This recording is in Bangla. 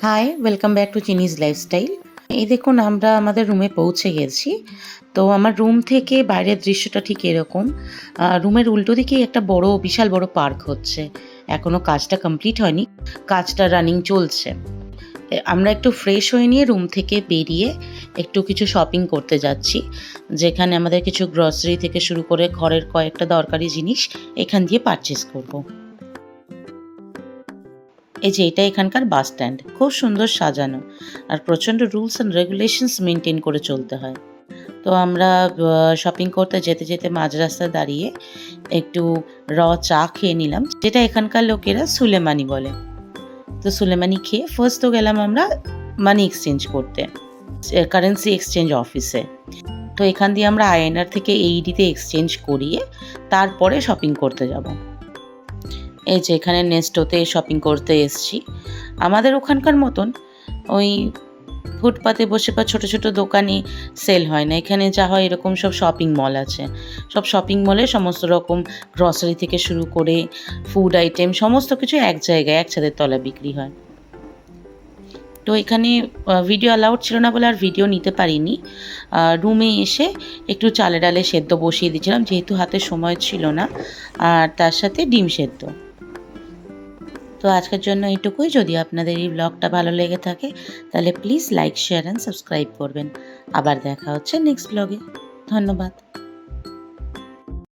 হাই, ওয়েলকাম ব্যাক টু চিনিজ লাইফস্টাইল। এই দেখুন আমরা আমাদের রুমে পৌঁছে গেছি। তো আমার রুম থেকে বাইরের দৃশ্যটা ঠিক এরকম। রুমের উল্টো দিকেই একটা বিশাল বড় পার্ক হচ্ছে। এখনও কাজটা কমপ্লিট হয়নি, কাজটা রানিং চলছে। আমরা একটু ফ্রেশ হয়ে নিয়ে রুম থেকে বেরিয়ে একটু কিছু শপিং করতে যাচ্ছি, যেখানে আমাদের কিছু গ্রসারি থেকে শুরু করে ঘরের কয়েকটা দরকারি জিনিস এখান দিয়ে পারচেস করবো। এই যে এটা এখানকার বাস স্ট্যান্ড, খুব সুন্দর সাজানো আর প্রচণ্ড রুলস অ্যান্ড রেগুলেশনস মেনটেন করে চলতে হয়। তো আমরা শপিং করতে যেতে যেতে মাঝ রাস্তায় দাঁড়িয়ে একটু চা খেয়ে নিলাম, যেটা এখানকার লোকেরা সুলেমানি বলে। তো সুলেমানি খেয়ে ফার্স্ট তো গেলাম আমরা মানি এক্সচেঞ্জ করতে, কারেন্সি এক্সচেঞ্জ অফিসে। তো এখান দিয়ে আমরা আইএনআর থেকে এইডিতে এক্সচেঞ্জ করিয়ে তারপরে শপিং করতে যাব। এই যে এখানে নেস্টোতে শপিং করতে এসছি। আমাদের ওখানকার মতন ওই ফুটপাতে বসে বা ছোটো ছোটো দোকানে সেল হয় না, এখানে যা হয় এরকম সব শপিং মল আছে। সব শপিং মলে সমস্ত রকম গ্রসারি থেকে শুরু করে ফুড আইটেম সমস্ত কিছু এক জায়গায় এক ছাদের তলায় বিক্রি হয়। তো এখানে ভিডিও অ্যালাউড ছিল না বলে আর ভিডিও নিতে পারিনি। রুমে এসে একটু চালে ডালে সেদ্ধ বসিয়ে দিয়েছিলাম, যেহেতু হাতে সময় ছিল না, আর তার সাথে ডিম সেদ্ধ। তো আজকের জন্য এইটুকুই। যদি আপনাদের এই ব্লগটা ভালো লেগে থাকে তাহলে please like, share and subscribe করবেন। আবার দেখা হচ্ছে নেক্সট ব্লগে। ধন্যবাদ।